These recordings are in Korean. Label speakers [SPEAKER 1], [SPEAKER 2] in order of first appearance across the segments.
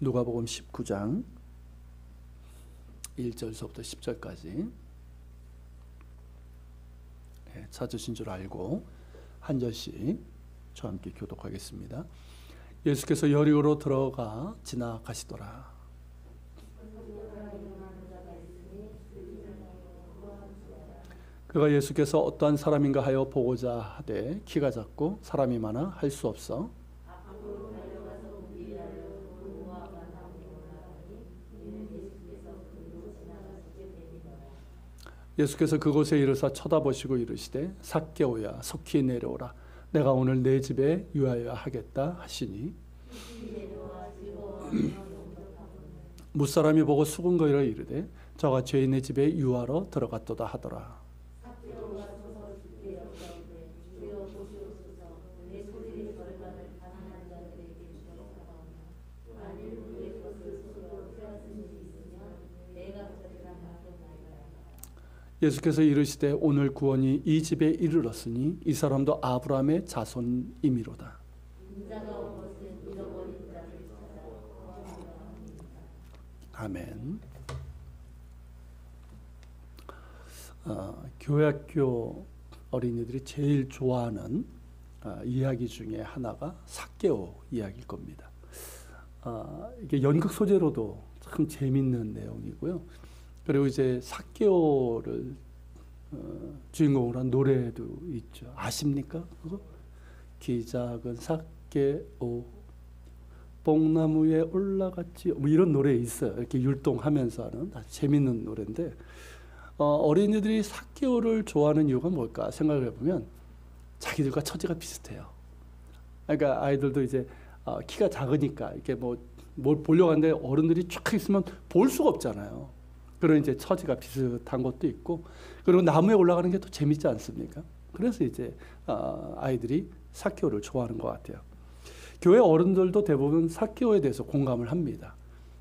[SPEAKER 1] 누가복음 19장 1절서부터 10절까지 찾으신 줄 알고 한 절씩 저와 함께 교독하겠습니다. 예수께서 여리고로 들어가 지나가시더라. 그가 예수께서 어떠한 사람인가 하여 보고자 하되 키가 작고 사람이 많아 할 수 없어 예수께서 그곳에 이르사 쳐다보시고 이르시되 삭개오야 속히 내려오라 내가 오늘 내 집에 유하여 하겠다 하시니 무사람이 보고 수군거리러 이르되 저가 죄인의 집에 유하러 들어갔도다 하더라. 예수께서 이르시되 오늘 구원이 이 집에 이르렀으니 이 사람도 아브라함의 자손이미로다. 아멘. 교회학교 어린이들이 제일 좋아하는 이야기 중에 하나가 삭개오 이야기일 겁니다. 이게 연극 소재로도 참 재밌는 내용이고요. 그리고 이제 삭개오를 주인공으로 한 노래도 있죠. 아십니까? 그거? 키 작은 삭개오 뽕나무에 올라갔지 뭐 이런 노래 있어요. 이렇게 율동하면서 하는 아주 재밌는 노래인데 어린이들이 삭개오를 좋아하는 이유가 뭘까 생각을 해보면 자기들과 처지가 비슷해요. 그러니까 아이들도 이제 키가 작으니까 이렇게 뭘 보려고 하는데 어른들이 쫙 있으면 볼 수가 없잖아요. 그런 이제 처지가 비슷한 것도 있고, 그리고 나무에 올라가는 게 더 재밌지 않습니까? 그래서 이제 아이들이 삭개오를 좋아하는 것 같아요. 교회 어른들도 대부분 삭개오에 대해서 공감을 합니다.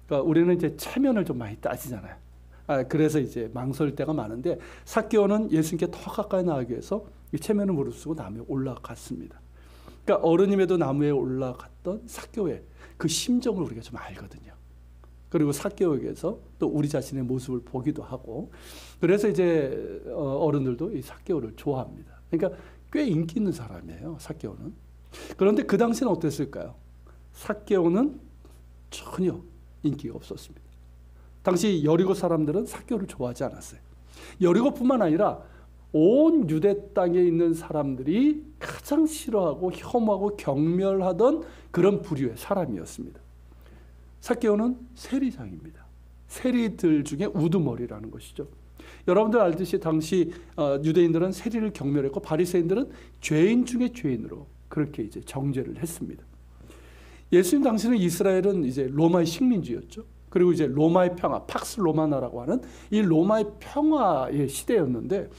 [SPEAKER 1] 그러니까 우리는 이제 체면을 좀 많이 따지잖아요. 그래서 이제 망설일 때가 많은데 삭개오는 예수님께 더 가까이 나가기 위해서 체면을 무릅쓰고 나무에 올라갔습니다. 그러니까 어른임에도 나무에 올라갔던 삭개오의 그 심정을 우리가 좀 알거든요. 그리고 삭개오에게서 또 우리 자신의 모습을 보기도 하고, 그래서 이제 어른들도 이 삭개오를 좋아합니다. 그러니까 꽤 인기 있는 사람이에요, 삭개오는. 그런데 그 당시는 어땠을까요? 삭개오는 전혀 인기가 없었습니다. 당시 여리고 사람들은 삭개오를 좋아하지 않았어요. 여리고뿐만 아니라 온 유대 땅에 있는 사람들이 가장 싫어하고 혐오하고 경멸하던 그런 부류의 사람이었습니다. 삭개오는 세리장입니다. 세리들 중에 우두머리라는 것이죠. 여러분들 알듯이 당시 유대인들은 세리를 경멸했고 바리새인들은 죄인 중에 죄인으로 그렇게 이제 정죄를 했습니다. 예수님 당시는 이스라엘은 이제 로마의 식민지였죠. 그리고 이제 로마의 평화, 팍스 로마나라고 하는 이 로마의 평화의 시대였는데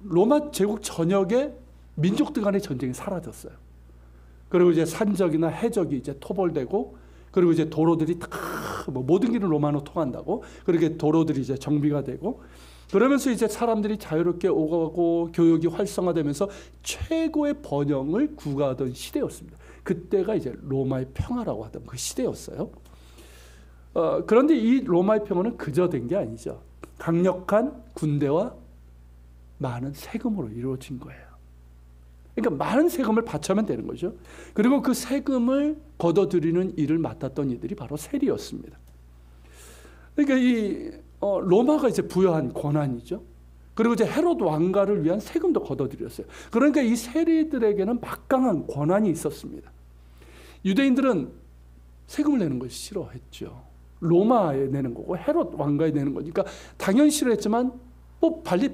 [SPEAKER 1] 로마 제국 전역에 민족들 간의 전쟁이 사라졌어요. 그리고 이제 산적이나 해적이 이제 토벌되고, 그리고 이제 도로들이 다 모든 길은 로마로 통한다고, 그렇게 도로들이 이제 정비가 되고, 그러면서 이제 사람들이 자유롭게 오가고 교육이 활성화되면서 최고의 번영을 구가하던 시대였습니다. 그때가 이제 로마의 평화라고 하던 그 시대였어요. 그런데 이 로마의 평화는 그저 된 게 아니죠. 강력한 군대와 많은 세금으로 이루어진 거예요. 그러니까 많은 세금을 바쳐면 되는 거죠. 그리고 그 세금을 걷어들이는 일을 맡았던 이들이 바로 세리였습니다. 그러니까 이 로마가 이제 부여한 권한이죠. 그리고 이제 헤롯 왕가를 위한 세금도 걷어들였어요. 그러니까 이 세리들에게는 막강한 권한이 있었습니다. 유대인들은 세금을 내는 것이 싫어했죠. 로마에 내는 거고 헤롯 왕가에 내는 거니까 당연히 싫어했지만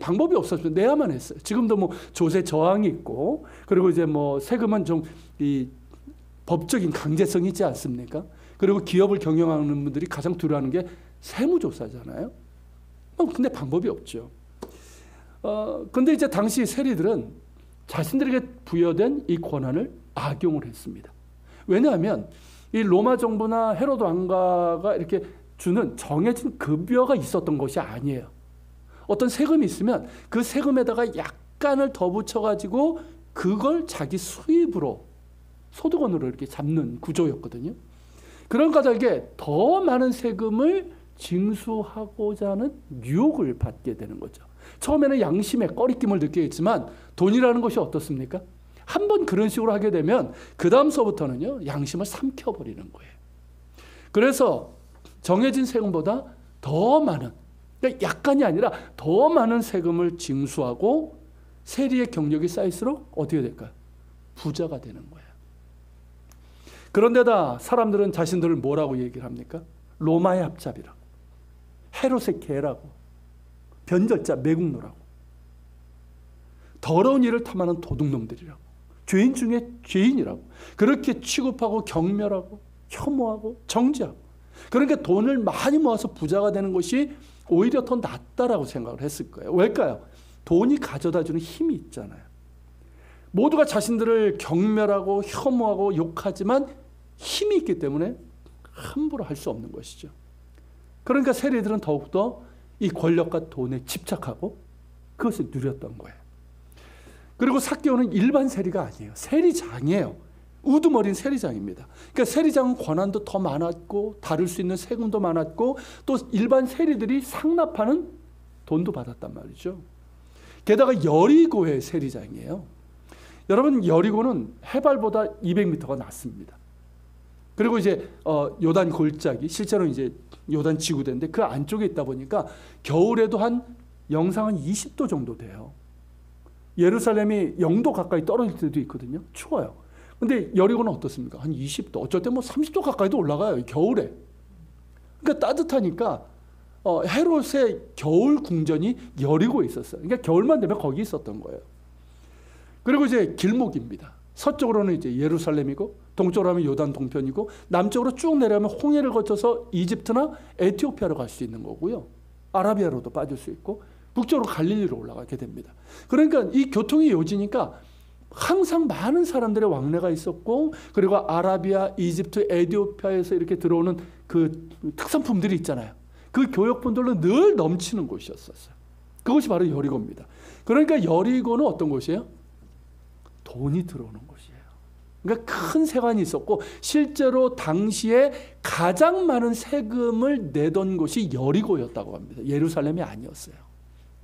[SPEAKER 1] 방법이 없었어요. 내야만 했어요. 지금도 조세 저항이 있고, 그리고 이제 세금은 좀 이 법적인 강제성이 있지 않습니까? 그리고 기업을 경영하는 분들이 가장 두려워하는 게 세무조사잖아요. 근데 방법이 없죠. 근데 이제 당시 세리들은 자신들에게 부여된 이 권한을 악용을 했습니다. 왜냐하면 이 로마 정부나 헤롯 왕가가 이렇게 주는 정해진 급여가 있었던 것이 아니에요. 어떤 세금이 있으면 그 세금에다가 약간을 더 붙여가지고 그걸 자기 수입으로 소득원으로 이렇게 잡는 구조였거든요. 그런 까닭에 더 많은 세금을 징수하고자 하는 유혹을 받게 되는 거죠. 처음에는 양심의 꺼리낌을 느끼겠지만 돈이라는 것이 어떻습니까? 한번 그런 식으로 하게 되면 그 다음서부터는요, 양심을 삼켜버리는 거예요. 그래서 정해진 세금보다 더 많은, 그러니까 약간이 아니라 더 많은 세금을 징수하고 세리의 경력이 쌓일수록 어떻게 될까요? 부자가 되는 거예요. 그런데다 사람들은 자신들을 뭐라고 얘기를 합니까? 로마의 합잡이라고, 헤롯의 개라고, 변절자 매국노라고, 더러운 일을 탐하는 도둑놈들이라고, 죄인 중에 죄인이라고 그렇게 취급하고 경멸하고 혐오하고 정죄하고, 그러니까 돈을 많이 모아서 부자가 되는 것이 오히려 더 낫다라고 생각을 했을 거예요. 왜일까요? 돈이 가져다주는 힘이 있잖아요. 모두가 자신들을 경멸하고 혐오하고 욕하지만 힘이 있기 때문에 함부로 할 수 없는 것이죠. 그러니까 세리들은 더욱더 이 권력과 돈에 집착하고 그것을 누렸던 거예요. 그리고 삭개오는 일반 세리가 아니에요. 세리장이에요. 우두머린 세리장입니다. 그러니까 세리장은 권한도 더 많았고 다룰 수 있는 세금도 많았고 또 일반 세리들이 상납하는 돈도 받았단 말이죠. 게다가 여리고의 세리장이에요. 여러분, 여리고는 해발보다 200m가 낮습니다. 그리고 이제 요단 골짜기, 실제로 이제 요단 지구대인데 그 안쪽에 있다 보니까 겨울에도 한 영상 한 20도 정도 돼요. 예루살렘이 0도 가까이 떨어질 때도 있거든요. 추워요. 근데 여리고는 어떻습니까? 한 20도, 어쩔 때 뭐 30도 가까이도 올라가요, 겨울에. 그러니까 따뜻하니까 헤롯의 겨울 궁전이 여리고에 있었어요. 그러니까 겨울만 되면 거기 있었던 거예요. 그리고 이제 길목입니다. 서쪽으로는 이제 예루살렘이고 동쪽으로 하면 요단 동편이고 남쪽으로 쭉 내려가면 홍해를 거쳐서 이집트나 에티오피아로 갈 수 있는 거고요. 아라비아로도 빠질 수 있고 북쪽으로 갈릴리로 올라가게 됩니다. 그러니까 이 교통이 요지니까 항상 많은 사람들의 왕래가 있었고, 그리고 아라비아, 이집트, 에티오피아에서 이렇게 들어오는 그 특산품들이 있잖아요. 그 교역분들로 늘 넘치는 곳이었어요. 그것이 바로 여리고입니다. 그러니까 여리고는 어떤 곳이에요? 돈이 들어오는 곳이에요. 그러니까 큰 세관이 있었고 실제로 당시에 가장 많은 세금을 내던 곳이 여리고였다고 합니다. 예루살렘이 아니었어요.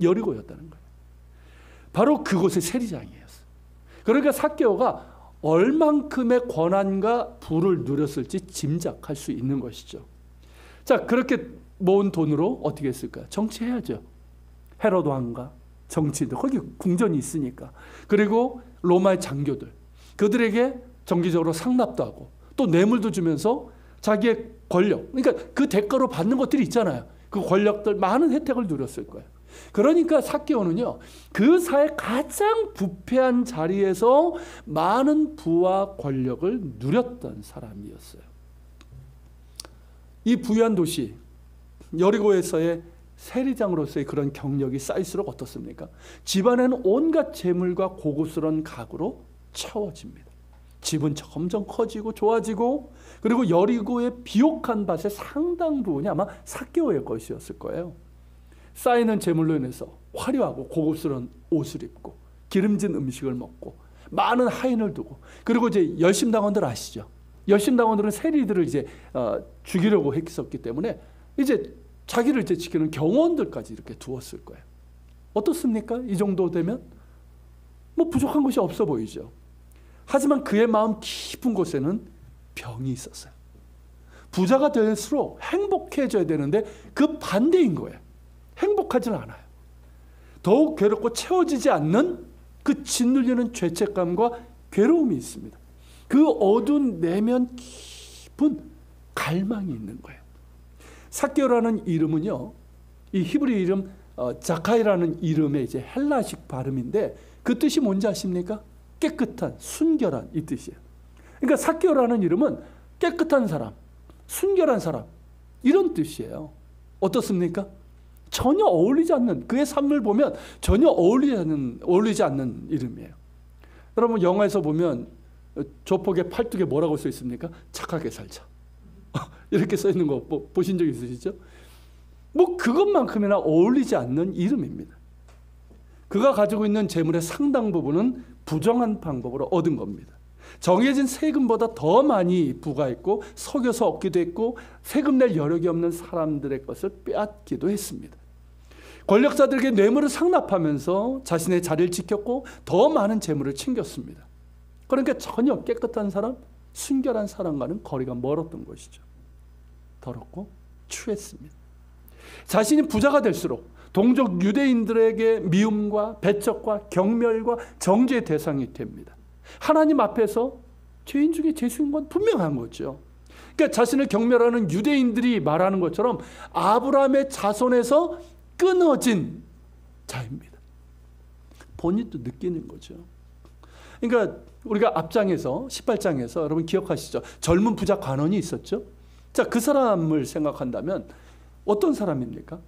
[SPEAKER 1] 여리고였다는 거예요. 바로 그곳의 세리장이었어요. 그러니까 삭개오가 얼만큼의 권한과 부를 누렸을지 짐작할 수 있는 것이죠. 자, 그렇게 모은 돈으로 어떻게 했을까요? 정치해야죠. 헤롯 왕과 정치인들, 거기 궁전이 있으니까. 그리고 로마의 장교들, 그들에게 정기적으로 상납도 하고 또 뇌물도 주면서 자기의 권력, 그러니까 그 대가로 받는 것들이 있잖아요. 그 권력들 많은 혜택을 누렸을 거예요. 그러니까 삭개오는요, 그 사회 가장 부패한 자리에서 많은 부와 권력을 누렸던 사람이었어요. 이 부유한 도시 여리고에서의 세리장으로서의 그런 경력이 쌓일수록 어떻습니까? 집안에는 온갖 재물과 고급스러운 가구로 채워집니다. 집은 점점 커지고 좋아지고, 그리고 여리고의 비옥한 밭의 상당 부분이 아마 삭개오의 것이었을 거예요. 쌓이는 재물로 인해서 화려하고 고급스러운 옷을 입고 기름진 음식을 먹고 많은 하인을 두고, 그리고 이제 열심당원들 아시죠? 열심당원들은 세리들을 이제 죽이려고 했었기 때문에 이제 자기를 이제 지키는 경호원들까지 이렇게 두었을 거예요. 어떻습니까? 이 정도 되면 뭐 부족한 것이 없어 보이죠. 하지만 그의 마음 깊은 곳에는 병이 있었어요. 부자가 될수록 행복해져야 되는데 그 반대인 거예요. 행복하지는 않아요. 더욱 괴롭고 채워지지 않는 그 짓눌리는 죄책감과 괴로움이 있습니다. 그 어두운 내면 깊은 갈망이 있는 거예요. 삭개오라는 이름은요, 이 히브리 이름 자카이라는 이름의 이제 헬라식 발음인데 그 뜻이 뭔지 아십니까? 깨끗한, 순결한 이 뜻이에요. 그러니까 삭개오라는 이름은 깨끗한 사람, 순결한 사람 이런 뜻이에요. 어떻습니까? 전혀 어울리지 않는, 그의 삶을 보면 전혀 어울리지 않는 이름이에요. 여러분 영화에서 보면 조폭의 팔뚝에 뭐라고 써 있습니까? 착하게 살자. 이렇게 써 있는 거 보신 적 있으시죠? 뭐 그것만큼이나 어울리지 않는 이름입니다. 그가 가지고 있는 재물의 상당 부분은 부정한 방법으로 얻은 겁니다. 정해진 세금보다 더 많이 부과했고 속여서 얻기도 했고 세금 낼 여력이 없는 사람들의 것을 빼앗기도 했습니다. 권력자들에게 뇌물을 상납하면서 자신의 자리를 지켰고 더 많은 재물을 챙겼습니다. 그러니까 전혀 깨끗한 사람, 순결한 사람과는 거리가 멀었던 것이죠. 더럽고 추했습니다. 자신이 부자가 될수록 동족 유대인들에게 미움과 배척과 경멸과 정죄의 대상이 됩니다. 하나님 앞에서 죄인 중에 죄수인 건 분명한 거죠. 그러니까 자신을 경멸하는 유대인들이 말하는 것처럼 아브라함의 자손에서 끊어진 자입니다. 본인도 느끼는 거죠. 그러니까 우리가 앞장에서 18장에서 여러분 기억하시죠? 젊은 부자 관원이 있었죠. 자, 그 사람을 생각한다면 어떤 사람입니까?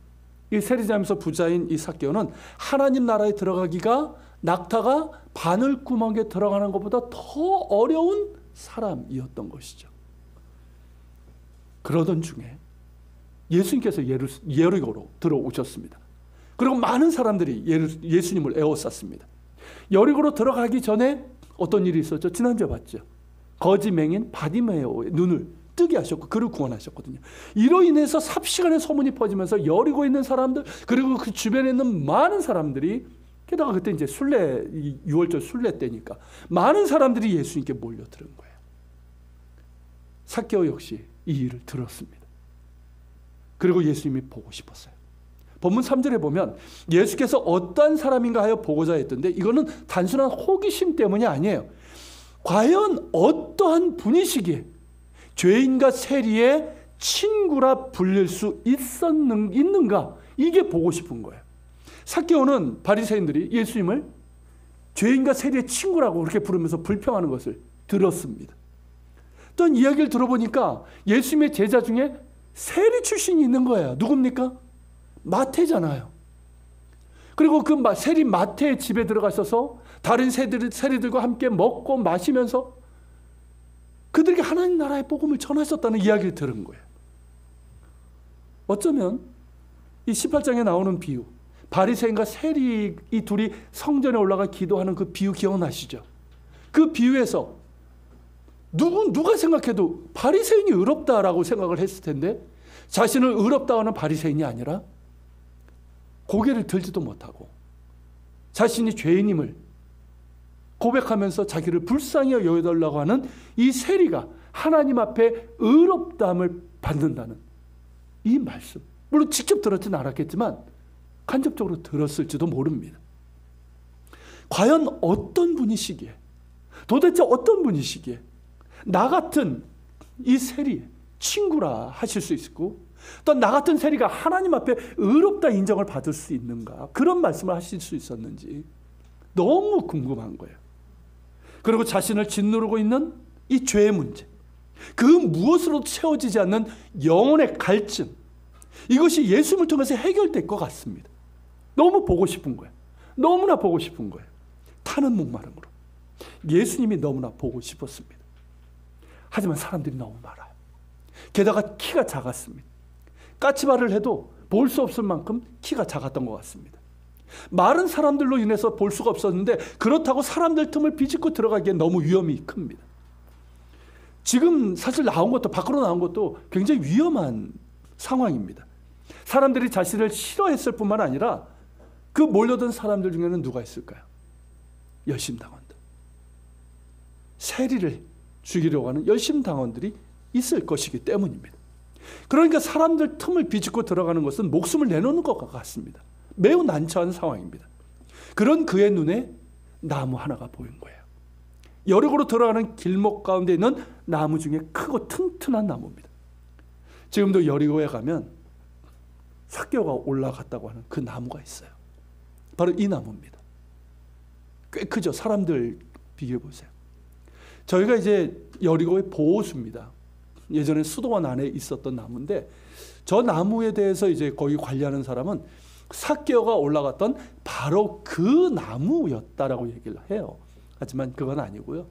[SPEAKER 1] 이 세리자면서 부자인 이 삭개오는 하나님 나라에 들어가기가 낙타가 바늘구멍에 들어가는 것보다 더 어려운 사람이었던 것이죠. 그러던 중에 예수님께서 여리고로 들어오셨습니다. 그리고 많은 사람들이 예수님을 에워쌌습니다. 여리고로 들어가기 전에 어떤 일이 있었죠? 지난주에 봤죠. 거지 맹인 바디메오의 눈을 뜨게 하셨고 그를 구원하셨거든요. 이로 인해서 삽시간에 소문이 퍼지면서 여리고에 있는 사람들 그리고 그 주변에 있는 많은 사람들이 게다가 그때 이제 유월절 순례 때니까 많은 사람들이 예수님께 몰려드는 거예요. 삭개오 역시 이 일을 들었습니다. 그리고 예수님이 보고 싶었어요. 본문 3절에 보면 예수께서 어떤 사람인가 하여 보고자 했던데 이거는 단순한 호기심 때문이 아니에요. 과연 어떠한 분이시기에 죄인과 세리의 친구라 불릴 수 있는가? 이게 보고 싶은 거예요. 삭개오는 바리새인들이 예수님을 죄인과 세리의 친구라고 그렇게 부르면서 불평하는 것을 들었습니다. 또 이야기를 들어보니까 예수님의 제자 중에 세리 출신이 있는 거예요. 누굽니까? 마태잖아요. 그리고 그 세리 마태의 집에 들어가셔서 다른 세리들과 함께 먹고 마시면서 그들에게 하나님 나라의 복음을 전하셨다는 이야기를 들은 거예요. 어쩌면 이 18장에 나오는 비유, 바리새인과 세리 이 둘이 성전에 올라가 기도하는 그 비유 기억나시죠? 그 비유에서 누가 생각해도 바리새인이 의롭다라고 생각을 했을 텐데 자신을 의롭다고 하는 바리새인이 아니라 고개를 들지도 못하고 자신이 죄인임을 고백하면서 자기를 불쌍히 여겨달라고 하는 이 세리가 하나님 앞에 의롭다함을 받는다는 이 말씀. 물론 직접 들었지는 않았겠지만 간접적으로 들었을지도 모릅니다. 과연 어떤 분이시기에 도대체 어떤 분이시기에 나 같은 이 세리의 친구라 하실 수 있고 또 나 같은 세리가 하나님 앞에 의롭다 인정을 받을 수 있는가 그런 말씀을 하실 수 있었는지 너무 궁금한 거예요. 그리고 자신을 짓누르고 있는 이 죄의 문제, 그 무엇으로도 채워지지 않는 영혼의 갈증, 이것이 예수님을 통해서 해결될 것 같습니다. 너무 보고 싶은 거예요. 너무나 보고 싶은 거예요. 타는 목마름으로. 예수님이 너무나 보고 싶었습니다. 하지만 사람들이 너무 많아요. 게다가 키가 작았습니다. 까치발을 해도 볼 수 없을 만큼 키가 작았던 것 같습니다. 마른 사람들로 인해서 볼 수가 없었는데 그렇다고 사람들 틈을 비집고 들어가기엔 너무 위험이 큽니다. 지금 사실 밖으로 나온 것도 굉장히 위험한 상황입니다. 사람들이 자신을 싫어했을 뿐만 아니라 그 몰려든 사람들 중에는 누가 있을까요? 열심당원들. 세리를 죽이려고 하는 열심당원들이 있을 것이기 때문입니다. 그러니까 사람들 틈을 비집고 들어가는 것은 목숨을 내놓는 것 같습니다. 매우 난처한 상황입니다. 그런 그의 눈에 나무 하나가 보인 거예요. 여리고로 들어가는 길목 가운데 있는 나무 중에 크고 튼튼한 나무입니다. 지금도 여리고에 가면 삭개오가 올라갔다고 하는 그 나무가 있어요. 바로 이 나무입니다. 꽤 크죠? 사람들 비교해 보세요. 저희가 이제 여리고의 보호수입니다. 예전에 수도원 안에 있었던 나무인데 저 나무에 대해서 이제 거기 관리하는 사람은 삭개오가 올라갔던 바로 그 나무였다라고 얘기를 해요. 하지만 그건 아니고요.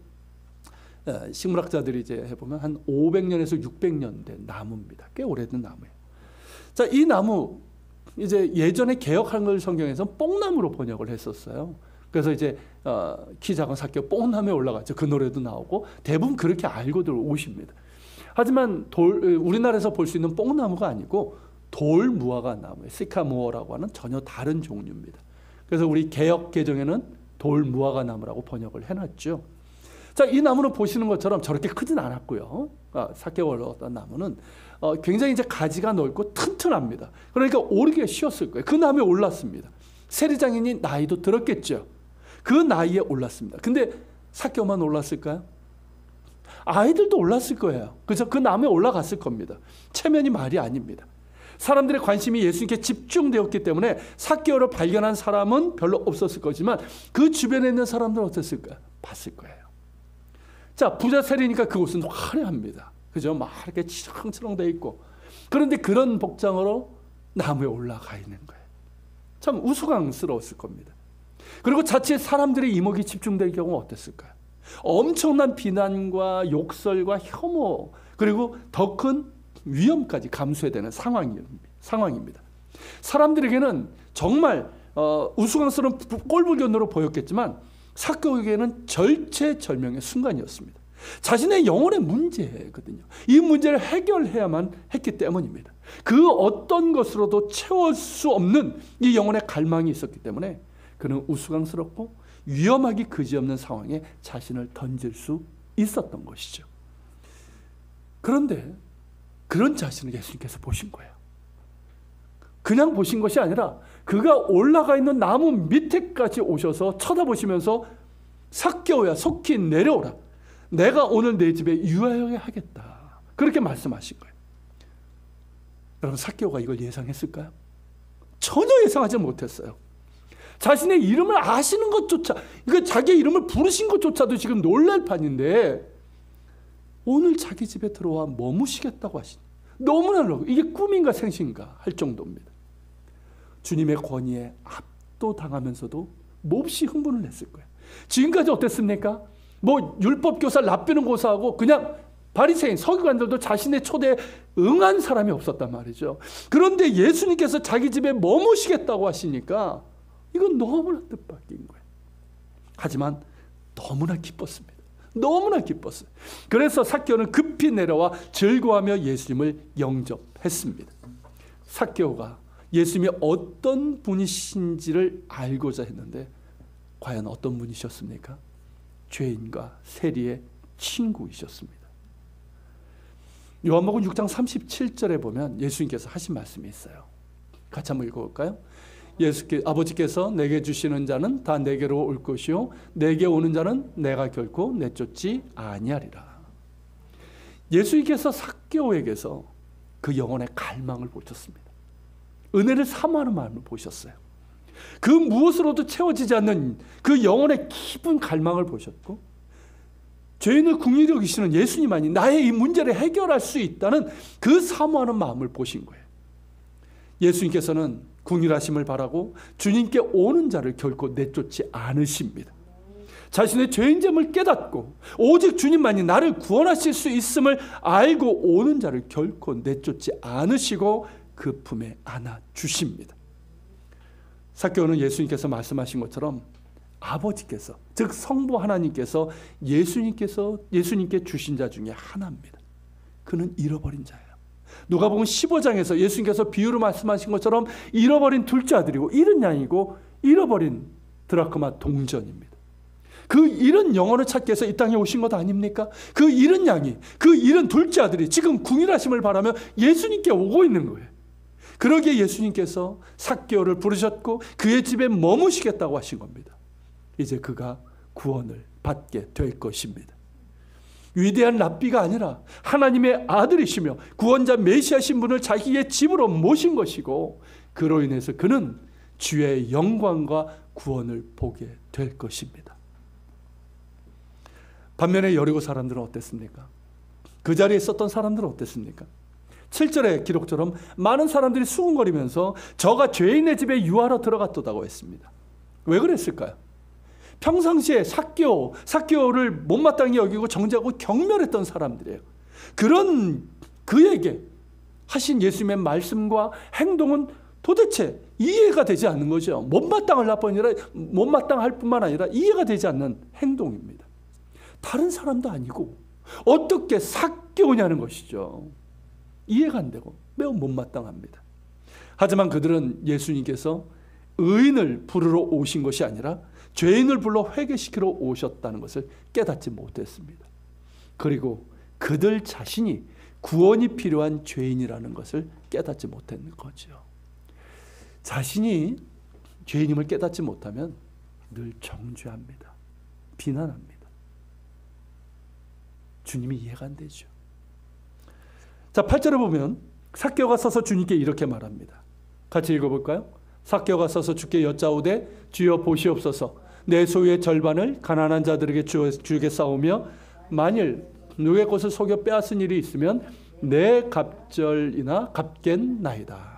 [SPEAKER 1] 식물학자들이 이제 해보면 한 500년에서 600년 된 나무입니다. 꽤 오래된 나무예요. 자, 이 나무 이제 예전에 개역한글 성경에서 뽕나무로 번역을 했었어요. 그래서 이제 키 작은 삭개오 뽕나무에 올라갔죠. 그 노래도 나오고 대부분 그렇게 알고들 오십니다. 하지만 우리나라에서 볼 수 있는 뽕나무가 아니고 돌무화과 나무예요. 시카모어라고 하는 전혀 다른 종류입니다. 그래서 우리 개역 개정에는 돌무화과 나무라고 번역을 해놨죠. 자, 이 나무는 보시는 것처럼 저렇게 크진 않았고요. 삭개오를 얻은 나무는 굉장히 이제 가지가 넓고 튼튼합니다. 그러니까 오르기가 쉬웠을 거예요. 그 나무에 올랐습니다. 세리장인이 나이도 들었겠죠. 그 나이에 올랐습니다. 근데 삭개오만 올랐을까요? 아이들도 올랐을 거예요. 그래서 그 나무에 올라갔을 겁니다. 체면이 말이 아닙니다. 사람들의 관심이 예수님께 집중되었기 때문에 삭개오를 발견한 사람은 별로 없었을 거지만 그 주변에 있는 사람들은 어땠을까요? 봤을 거예요. 자, 부자 세리니까 그곳은 화려합니다. 그죠? 막 이렇게 치렁치렁 돼 있고. 그런데 그런 복장으로 나무에 올라가 있는 거예요. 참 우스꽝스러웠을 겁니다. 그리고 자칫 사람들의 이목이 집중될 경우 어땠을까요? 엄청난 비난과 욕설과 혐오, 그리고 더 큰 위험까지 감수해야 되는 상황입니다. 사람들에게는 정말 우스꽝스러운 꼴불견으로 보였겠지만 삭개오에게는 절체절명의 순간이었습니다. 자신의 영혼의 문제거든요. 이 문제를 해결해야만 했기 때문입니다. 그 어떤 것으로도 채울 수 없는 이 영혼의 갈망이 있었기 때문에 그는 우스꽝스럽고 위험하기 그지없는 상황에 자신을 던질 수 있었던 것이죠. 그런데 그런 자신을 예수님께서 보신 거예요. 그냥 보신 것이 아니라 그가 올라가 있는 나무 밑에까지 오셔서 쳐다보시면서 삭개오야 속히 내려오라. 내가 오늘 내 집에 유하여 하겠다. 그렇게 말씀하신 거예요. 여러분, 삭개오가 이걸 예상했을까요? 전혀 예상하지 못했어요. 자신의 이름을 아시는 것조차, 그러니까 자기의 이름을 부르신 것조차도 지금 놀랄 판인데 오늘 자기 집에 들어와 머무시겠다고 하시니 너무나 놀라고, 이게 꿈인가 생신가 할 정도입니다. 주님의 권위에 압도당하면서도 몹시 흥분을 냈을 거예요. 지금까지 어땠습니까? 뭐 율법교사 랍비는 고사하고 그냥 바리새인 서기관들도 자신의 초대에 응한 사람이 없었단 말이죠. 그런데 예수님께서 자기 집에 머무시겠다고 하시니까 이건 너무나 뜻밖인 거예요. 하지만 너무나 기뻤습니다. 너무나 기뻤어요. 그래서 삭개오는 급히 내려와 즐거워하며 예수님을 영접했습니다. 삭개오가 예수님이 어떤 분이신지를 알고자 했는데 과연 어떤 분이셨습니까? 죄인과 세리의 친구이셨습니다. 요한복음 6장 37절에 보면 예수님께서 하신 말씀이 있어요. 같이 한번 읽어볼까요? 아버지께서 내게 주시는 자는 다 내게로 올 것이요 내게 오는 자는 내가 결코 내쫓지 아니하리라. 예수님께서 삭개오에게서 그 영혼의 갈망을 보셨습니다. 은혜를 사모하는 마음을 보셨어요. 그 무엇으로도 채워지지 않는 그 영혼의 깊은 갈망을 보셨고, 죄인을 긍휼히 여기시는 예수님만이 나의 이 문제를 해결할 수 있다는 그 사모하는 마음을 보신 거예요. 예수님께서는 긍휼하심을 바라고 주님께 오는 자를 결코 내쫓지 않으십니다. 자신의 죄인됨을 깨닫고 오직 주님만이 나를 구원하실 수 있음을 알고 오는 자를 결코 내쫓지 않으시고 그 품에 안아주십니다. 삭개오는 예수님께서 말씀하신 것처럼 아버지께서, 즉 성부 하나님께서 예수님께 주신 자 중에 하나입니다. 그는 잃어버린 자예요. 누가복음 15장에서 예수님께서 비유로 말씀하신 것처럼 잃어버린 둘째 아들이고 잃은 양이고 잃어버린 드라크마 동전입니다. 그 잃은 영혼을 찾기 위해서 이 땅에 오신 것 아닙니까? 그 잃은 양이, 그 잃은 둘째 아들이 지금 긍휼하심을 바라며 예수님께 오고 있는 거예요. 그러기에 예수님께서 삭개오를 부르셨고 그의 집에 머무시겠다고 하신 겁니다. 이제 그가 구원을 받게 될 것입니다. 위대한 랍비가 아니라 하나님의 아들이시며 구원자 메시아신 분을 자기의 집으로 모신 것이고, 그로 인해서 그는 주의 영광과 구원을 보게 될 것입니다. 반면에 여리고 사람들은 어땠습니까? 그 자리에 있었던 사람들은 어땠습니까? 7절의 기록처럼 많은 사람들이 수군거리면서 저가 죄인의 집에 유하러 들어갔다고 했습니다. 왜 그랬을까요? 평상시에 삭개오를 못마땅히 여기고 정죄하고 경멸했던 사람들이에요. 그런 그에게 하신 예수님의 말씀과 행동은 도대체 이해가 되지 않는 거죠. 못마땅할 뿐만 아니라 이해가 되지 않는 행동입니다. 다른 사람도 아니고 어떻게 삭개오냐는 것이죠. 이해가 안 되고 매우 못마땅합니다. 하지만 그들은 예수님께서 의인을 부르러 오신 것이 아니라 죄인을 불러 회개시키러 오셨다는 것을 깨닫지 못했습니다. 그리고 그들 자신이 구원이 필요한 죄인이라는 것을 깨닫지 못했는 거죠. 자신이 죄인임을 깨닫지 못하면 늘 정죄합니다. 비난합니다. 주님이 이해가 안 되죠. 자, 8절에 보면 삭개오가 서서 주님께 이렇게 말합니다. 같이 읽어볼까요? 삭개오가 서서 주께 여짜오되 주여 보시옵소서 내 소유의 절반을 가난한 자들에게 주겠사오며 만일 누구의 것을 속여 빼앗은 일이 있으면 내 갑절이나 갚겠나이다.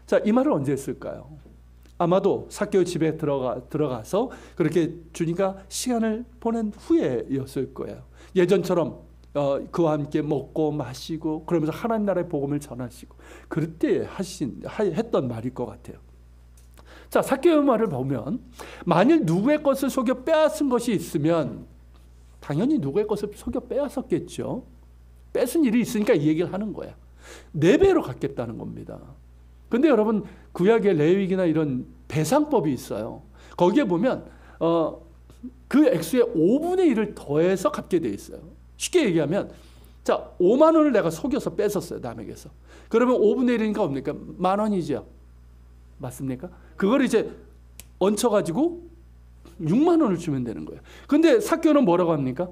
[SPEAKER 1] 자, 이 말을 언제 했을까요? 아마도 삭개오 집에 들어가서 그렇게 주님과 시간을 보낸 후에였을 거예요. 예전처럼 그와 함께 먹고 마시고 그러면서 하나님 나라의 복음을 전하시고 그럴 때 했던 말일 것 같아요. 자, 삭개오의 말을 보면 만일 누구의 것을 속여 빼앗은 것이 있으면 당연히 누구의 것을 속여 빼앗았겠죠. 뺏은 일이 있으니까 이 얘기를 하는 거야. 4배로 갚겠다는 겁니다. 근데 여러분 구약의 레위기나 이런 배상법이 있어요. 거기에 보면 그 액수의 5분의 1을 더해서 갚게 돼 있어요. 쉽게 얘기하면 자 5만 원을 내가 속여서 뺏었어요. 남에게서. 그러면 5분의 1이니까 뭡니까? 10,000원이죠. 맞습니까? 그걸 이제 얹혀가지고 6만 원을 주면 되는 거예요. 근데 삭개오는 뭐라고 합니까?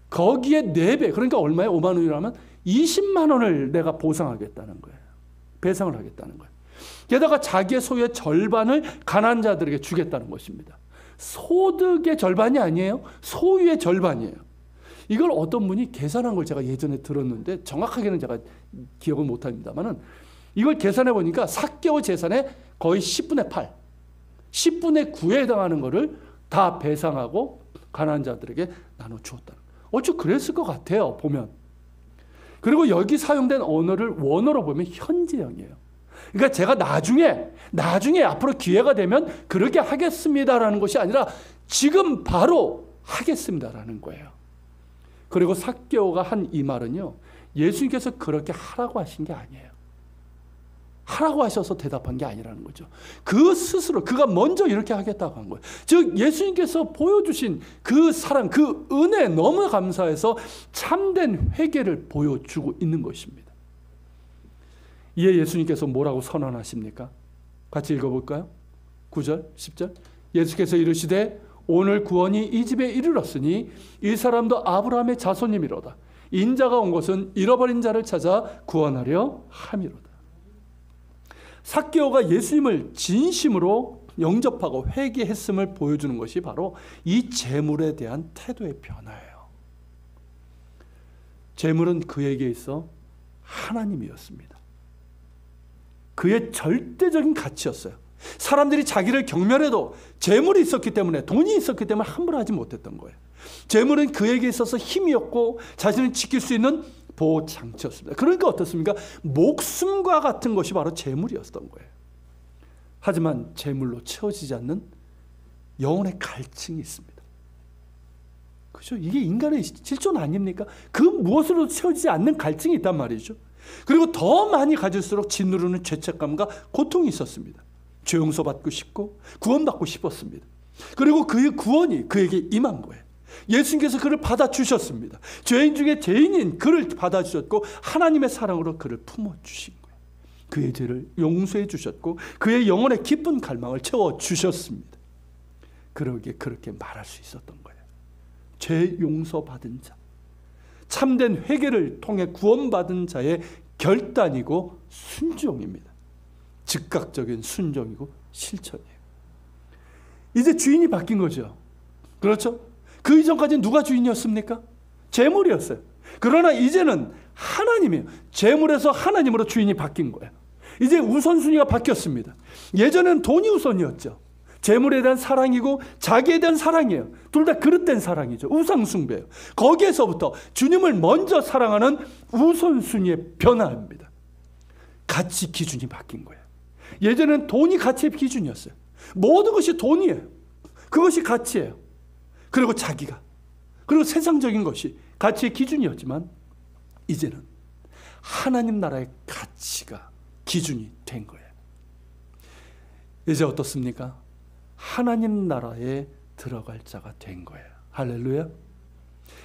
[SPEAKER 1] 거기에 4배, 그러니까 얼마에 5만 원이라면 20만 원을 내가 보상하겠다는 거예요. 배상을 하겠다는 거예요. 게다가 자기의 소유의 절반을 가난한 자들에게 주겠다는 것입니다. 소득의 절반이 아니에요. 소유의 절반이에요. 이걸 어떤 분이 계산한 걸 제가 예전에 들었는데 정확하게는 제가 기억을 못합니다만은 이걸 계산해 보니까 삭개오 재산의 거의 10분의 8, 10분의 9에 해당하는 거를 다 배상하고 가난한 자들에게 나눠 주었다. 어쩌 그랬을 것 같아요. 보면. 그리고 여기 사용된 언어를 원어로 보면 현재형이에요. 그러니까 제가 나중에 앞으로 기회가 되면 그렇게 하겠습니다라는 것이 아니라 지금 바로 하겠습니다라는 거예요. 그리고 삭개오가 한 이 말은요. 예수님께서 그렇게 하라고 하신 게 아니에요. 하라고 하셔서 대답한 게 아니라는 거죠. 그 스스로 그가 먼저 이렇게 하겠다고 한 거예요. 즉 예수님께서 보여주신 그 사랑, 그 은혜에 너무 감사해서 참된 회개를 보여주고 있는 것입니다. 이에 예수님께서 뭐라고 선언하십니까? 같이 읽어볼까요? 9절, 10절. 예수께서 이르시되 오늘 구원이 이 집에 이르렀으니 이 사람도 아브라함의 자손이미로다. 인자가 온 것은 잃어버린 자를 찾아 구원하려 함이로다. 삭개오가 예수님을 진심으로 영접하고 회개했음을 보여주는 것이 바로 이 재물에 대한 태도의 변화예요. 재물은 그에게 있어 하나님이었습니다. 그의 절대적인 가치였어요. 사람들이 자기를 경멸해도 재물이 있었기 때문에, 돈이 있었기 때문에 함부로 하지 못했던 거예요. 재물은 그에게 있어서 힘이었고 자신을 지킬 수 있는 보호장치였습니다. 그러니까 어떻습니까? 목숨과 같은 것이 바로 재물이었던 거예요. 하지만 재물로 채워지지 않는 영혼의 갈증이 있습니다. 그렇죠? 이게 인간의 실존 아닙니까? 그 무엇으로도 채워지지 않는 갈증이 있단 말이죠. 그리고 더 많이 가질수록 짓누르는 죄책감과 고통이 있었습니다. 죄 용서받고 싶고 구원받고 싶었습니다. 그리고 그의 구원이 그에게 임한 거예요. 예수님께서 그를 받아주셨습니다. 죄인 중에 죄인인 그를 받아주셨고 하나님의 사랑으로 그를 품어주신 거예요. 그의 죄를 용서해 주셨고 그의 영혼의 기쁜 갈망을 채워주셨습니다. 그러기에 그렇게 말할 수 있었던 거예요. 죄 용서받은 자, 참된 회개를 통해 구원받은 자의 결단이고 순종입니다. 즉각적인 순종이고 실천이에요. 이제 주인이 바뀐 거죠. 그렇죠? 그 이전까지는 누가 주인이었습니까? 재물이었어요. 그러나 이제는 하나님이에요. 재물에서 하나님으로 주인이 바뀐 거예요. 이제 우선순위가 바뀌었습니다. 예전에는 돈이 우선이었죠. 재물에 대한 사랑이고 자기에 대한 사랑이에요. 둘 다 그릇된 사랑이죠. 우상숭배예요. 거기에서부터 주님을 먼저 사랑하는 우선순위의 변화입니다. 가치 기준이 바뀐 거예요. 예전에는 돈이 가치의 기준이었어요. 모든 것이 돈이에요. 그것이 가치예요. 그리고 자기가, 그리고 세상적인 것이 가치의 기준이었지만 이제는 하나님 나라의 가치가 기준이 된 거예요. 이제 어떻습니까? 하나님 나라에 들어갈 자가 된 거예요. 할렐루야.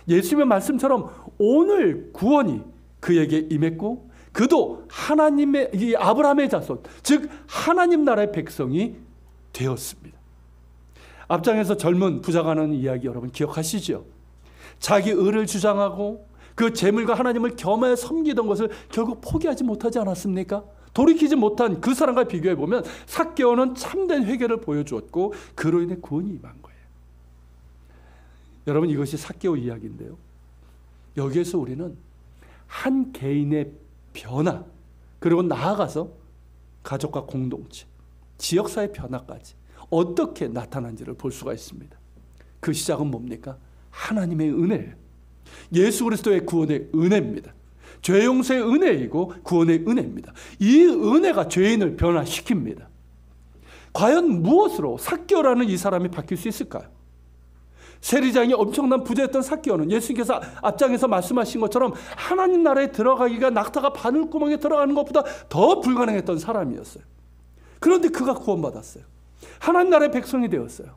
[SPEAKER 1] 예수님의 말씀처럼 오늘 구원이 그에게 임했고 그도 하나님의, 이 아브라함의 자손, 즉 하나님 나라의 백성이 되었습니다. 앞장에서 젊은 부자가 하는 이야기 여러분 기억하시죠? 자기 의를 주장하고 그 재물과 하나님을 겸하여 섬기던 것을 결국 포기하지 못하지 않았습니까? 돌이키지 못한 그 사람과 비교해 보면 삭개오는 참된 회개를 보여주었고 그로 인해 구원이 임한 거예요. 여러분, 이것이 삭개오 이야기인데요, 여기에서 우리는 한 개인의 변화, 그리고 나아가서 가족과 공동체, 지역사회 변화까지 어떻게 나타난지를 볼 수가 있습니다. 그 시작은 뭡니까? 하나님의 은혜예요. 예수 그리스도의 구원의 은혜입니다. 죄 용서의 은혜이고 구원의 은혜입니다. 이 은혜가 죄인을 변화시킵니다. 과연 무엇으로 삭개오라는 이 사람이 바뀔 수 있을까요? 세리장이 엄청난 부자였던 삭개오는 예수님께서 앞장에서 말씀하신 것처럼 하나님 나라에 들어가기가 낙타가 바늘구멍에 들어가는 것보다 더 불가능했던 사람이었어요. 그런데 그가 구원받았어요. 하나님 나라의 백성이 되었어요.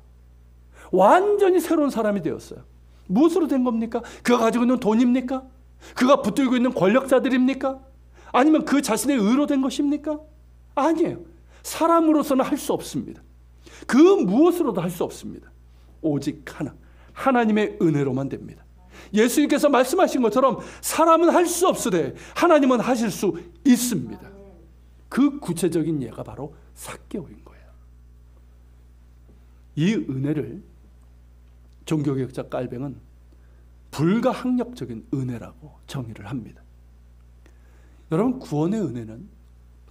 [SPEAKER 1] 완전히 새로운 사람이 되었어요. 무엇으로 된 겁니까? 그가 가지고 있는 돈입니까? 그가 붙들고 있는 권력자들입니까? 아니면 그 자신의 의로 된 것입니까? 아니에요. 사람으로서는 할 수 없습니다. 그 무엇으로도 할 수 없습니다. 오직 하나, 하나님의 은혜로만 됩니다. 예수님께서 말씀하신 것처럼 사람은 할 수 없으되 하나님은 하실 수 있습니다. 그 구체적인 예가 바로 삭개오인 거예요. 이 은혜를 종교개혁자 깔뱅은 불가항력적인 은혜라고 정의를 합니다. 여러분, 구원의 은혜는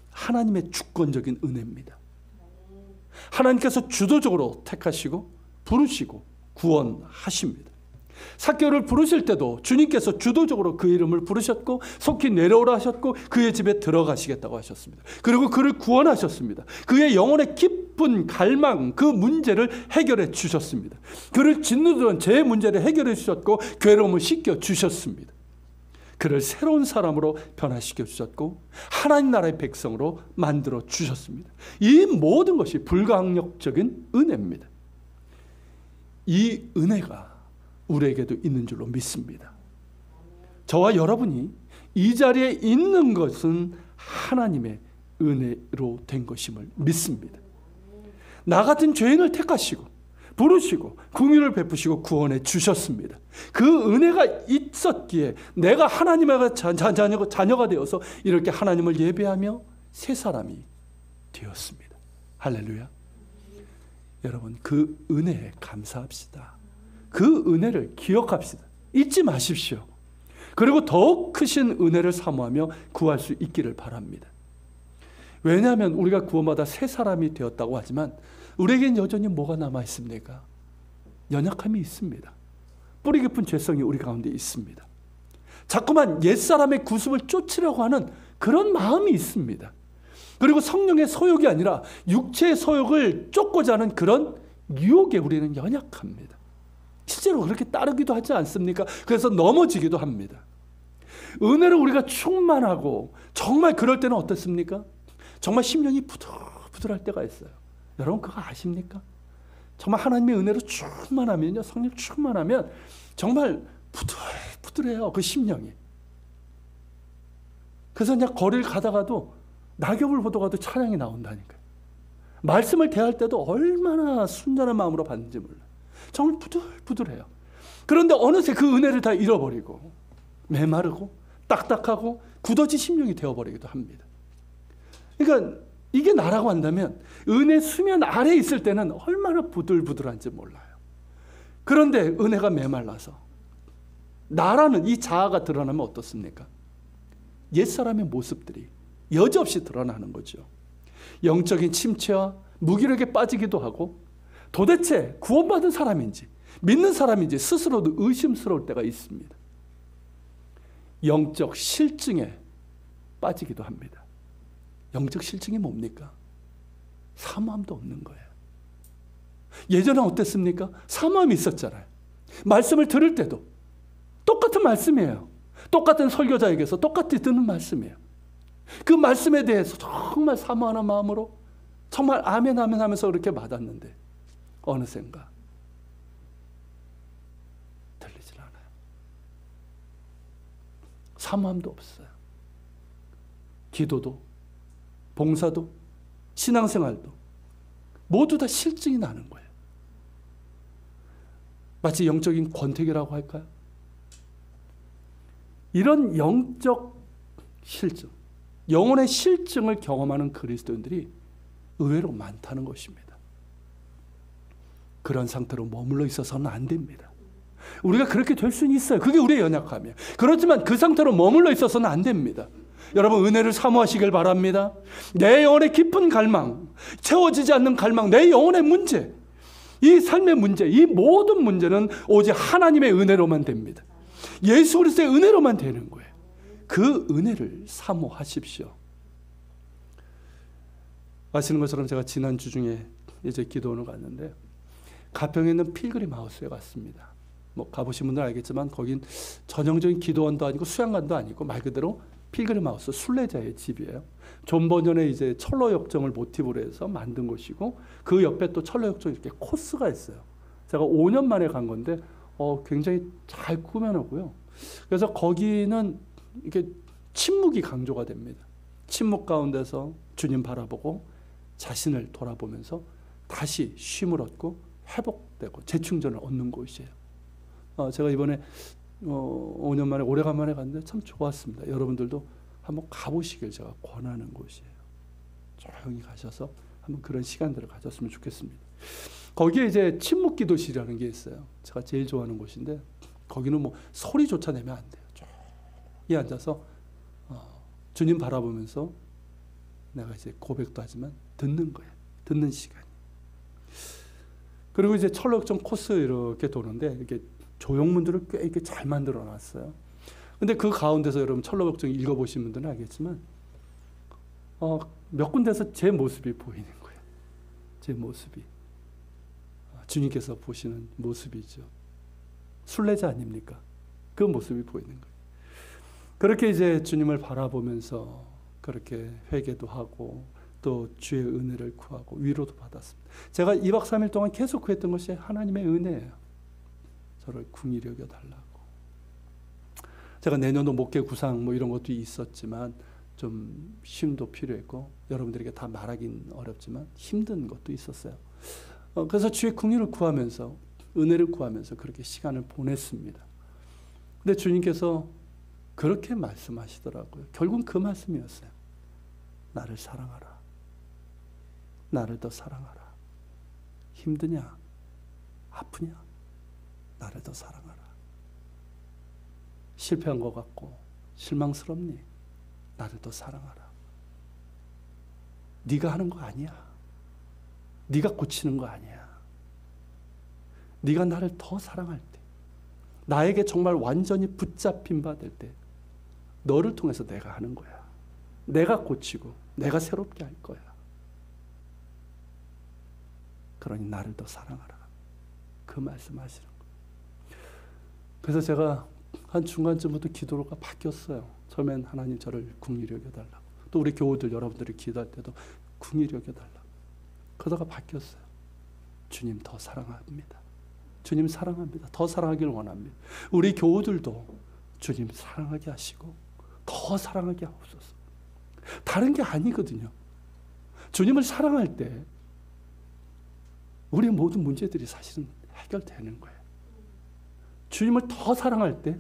[SPEAKER 1] 하나님의 주권적인 은혜입니다. 하나님께서 주도적으로 택하시고 부르시고 구원하십니다. 삭개오를 부르실 때도 주님께서 주도적으로 그 이름을 부르셨고 속히 내려오라 하셨고 그의 집에 들어가시겠다고 하셨습니다. 그리고 그를 구원하셨습니다. 그의 영혼의 깊은 갈망, 그 문제를 해결해 주셨습니다. 그를 짓누르던 죄의 문제를 해결해 주셨고 괴로움을 씻겨 주셨습니다. 그를 새로운 사람으로 변화시켜 주셨고 하나님 나라의 백성으로 만들어 주셨습니다. 이 모든 것이 불가항력적인 은혜입니다. 이 은혜가 우리에게도 있는 줄로 믿습니다. 저와 여러분이 이 자리에 있는 것은 하나님의 은혜로 된 것임을 믿습니다. 나 같은 죄인을 택하시고 부르시고 긍휼을 베푸시고 구원해 주셨습니다. 그 은혜가 있었기에 내가 하나님의 자녀가 되어서 이렇게 하나님을 예배하며 새 사람이 되었습니다. 할렐루야. 여러분, 그 은혜에 감사합시다. 그 은혜를 기억합시다. 잊지 마십시오. 그리고 더욱 크신 은혜를 사모하며 구할 수 있기를 바랍니다. 왜냐하면 우리가 구원받아 새 사람이 되었다고 하지만 우리에겐 여전히 뭐가 남아 있습니까? 연약함이 있습니다. 뿌리 깊은 죄성이 우리 가운데 있습니다. 자꾸만 옛사람의 구습을 쫓으려고 하는 그런 마음이 있습니다. 그리고 성령의 소욕이 아니라 육체의 소욕을 쫓고자 하는 그런 유혹에 우리는 연약합니다. 실제로 그렇게 따르기도 하지 않습니까? 그래서 넘어지기도 합니다. 은혜로 우리가 충만하고 정말 그럴 때는 어떻습니까? 정말 심령이 부들부들할 때가 있어요. 여러분, 그거 아십니까? 정말 하나님의 은혜로 충만하면요, 성령 충만하면 정말 부들부들해요, 그 심령이. 그래서 그냥 거리를 가다가도 낙엽을 보다가도 찬양이 나온다니까요. 말씀을 대할 때도 얼마나 순전한 마음으로 받는지 몰라요. 정말 부들부들해요. 그런데 어느새 그 은혜를 다 잃어버리고 메마르고 딱딱하고 굳어진 심령이 되어버리기도 합니다. 그러니까 이게 나라고 한다면 은혜 수면 아래에 있을 때는 얼마나 부들부들한지 몰라요. 그런데 은혜가 메말라서 나라는 이 자아가 드러나면 어떻습니까? 옛사람의 모습들이 여지없이 드러나는 거죠. 영적인 침체와 무기력에 빠지기도 하고 도대체 구원받은 사람인지 믿는 사람인지 스스로도 의심스러울 때가 있습니다. 영적 실증에 빠지기도 합니다. 영적 실증이 뭡니까? 사모함도 없는 거예요. 예전에 어땠습니까? 사모함이 있었잖아요. 말씀을 들을 때도 똑같은 말씀이에요. 똑같은 설교자에게서 똑같이 듣는 말씀이에요. 그 말씀에 대해서 정말 사모하는 마음으로 정말 아멘 아멘 하면서 그렇게 받았는데 어느샌가 들리질 않아요. 사모함도 없어요. 기도도 봉사도 신앙생활도 모두 다 실증이 나는 거예요. 마치 영적인 권태기라고 할까요? 이런 영적 실증, 영혼의 실증을 경험하는 그리스도인들이 의외로 많다는 것입니다. 그런 상태로 머물러 있어서는 안 됩니다. 우리가 그렇게 될 수는 있어요. 그게 우리의 연약함이에요. 그렇지만 그 상태로 머물러 있어서는 안 됩니다. 여러분, 은혜를 사모하시길 바랍니다. 내 영혼의 깊은 갈망, 채워지지 않는 갈망, 내 영혼의 문제, 이 삶의 문제, 이 모든 문제는 오직 하나님의 은혜로만 됩니다. 예수 그리스도의 은혜로만 되는 거예요. 그 은혜를 사모하십시오. 아시는 것처럼 제가 지난주 중에 이제 기도원을 갔는데 가평에 있는 필그림 하우스에 갔습니다. 뭐 가보신 분들 알겠지만 거긴 전형적인 기도원도 아니고 수양관도 아니고 말 그대로 필그림 하우스, 순례자의 집이에요. 존 버전의 이제 철로 역정을 모티브로 해서 만든 곳이고 그 옆에 또 철로 역정 이렇게 코스가 있어요. 제가 5년 만에 간 건데 굉장히 잘 꾸며놓고요. 그래서 거기는 이렇게 침묵이 강조가 됩니다. 침묵 가운데서 주님 바라보고 자신을 돌아보면서 다시 쉼을 얻고 회복되고 재충전을 얻는 곳이에요. 제가 이번에 5년 만에 오래간만에 갔는데 참 좋았습니다. 여러분들도 한번 가보시길 제가 권하는 곳이에요. 조용히 가셔서 한번 그런 시간들을 가졌으면 좋겠습니다. 거기에 이제 침묵 기도실이라는 게 있어요. 제가 제일 좋아하는 곳인데 거기는 뭐 소리조차 내면 안 돼요. 조용히 앉아서 주님 바라보면서 내가 이제 고백도 하지만 듣는 거예요. 듣는 시간이. 그리고 이제 철로역정 코스 이렇게 도는데 이렇게 조형문들을 꽤 이렇게 잘 만들어 놨어요. 근데 그 가운데서 여러분 철로역정 읽어보신 분들은 알겠지만 몇 군데서 제 모습이 보이는 거예요. 제 모습이. 주님께서 보시는 모습이죠. 순례자 아닙니까? 그 모습이 보이는 거예요. 그렇게 이제 주님을 바라보면서 그렇게 회개도 하고 또 주의 은혜를 구하고 위로도 받았습니다. 제가 2박 3일 동안 계속 구했던 것이 하나님의 은혜예요. 저를 궁히 여겨달라고. 제가 내년도 목회 구상 뭐 이런 것도 있었지만 좀 쉼도 필요했고 여러분들에게 다 말하긴 어렵지만 힘든 것도 있었어요. 그래서 주의 궁리를 구하면서 은혜를 구하면서 그렇게 시간을 보냈습니다. 근데 주님께서 그렇게 말씀하시더라고요. 결국은 그 말씀이었어요. 나를 사랑하라. 나를 더 사랑하라. 힘드냐? 아프냐? 나를 더 사랑하라. 실패한 것 같고 실망스럽니? 나를 더 사랑하라. 네가 하는 거 아니야. 네가 고치는 거 아니야. 네가 나를 더 사랑할 때, 나에게 정말 완전히 붙잡힌 바 될 때 너를 통해서 내가 하는 거야. 내가 고치고 내가 새롭게 할 거야. 그러니 나를 더 사랑하라. 그 말씀하시는 거예요. 그래서 제가 한 중간쯤부터 기도가 바뀌었어요. 처음엔 하나님 저를 긍휼히 여겨달라고. 또 우리 교우들 여러분들이 기도할 때도 긍휼히 여겨달라고. 그러다가 바뀌었어요. 주님 더 사랑합니다. 주님 사랑합니다. 더 사랑하길 원합니다. 우리 교우들도 주님 사랑하게 하시고 더 사랑하게 하옵소서. 다른 게 아니거든요. 주님을 사랑할 때 우리의 모든 문제들이 사실은 해결되는 거예요. 주님을 더 사랑할 때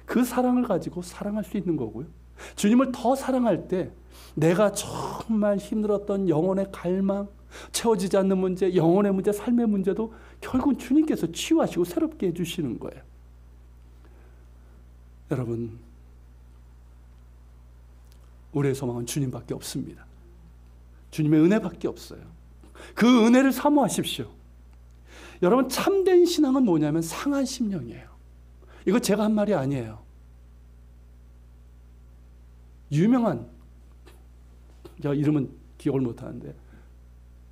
[SPEAKER 1] 그 사랑을 가지고 사랑할 수 있는 거고요. 주님을 더 사랑할 때 내가 정말 힘들었던 영혼의 갈망, 채워지지 않는 문제, 영혼의 문제, 삶의 문제도 결국은 주님께서 치유하시고 새롭게 해주시는 거예요. 여러분, 우리의 소망은 주님밖에 없습니다. 주님의 은혜밖에 없어요. 그 은혜를 사모하십시오. 여러분, 참된 신앙은 뭐냐면 상한 심령이에요. 이거 제가 한 말이 아니에요. 유명한, 제가 이름은 기억을 못하는데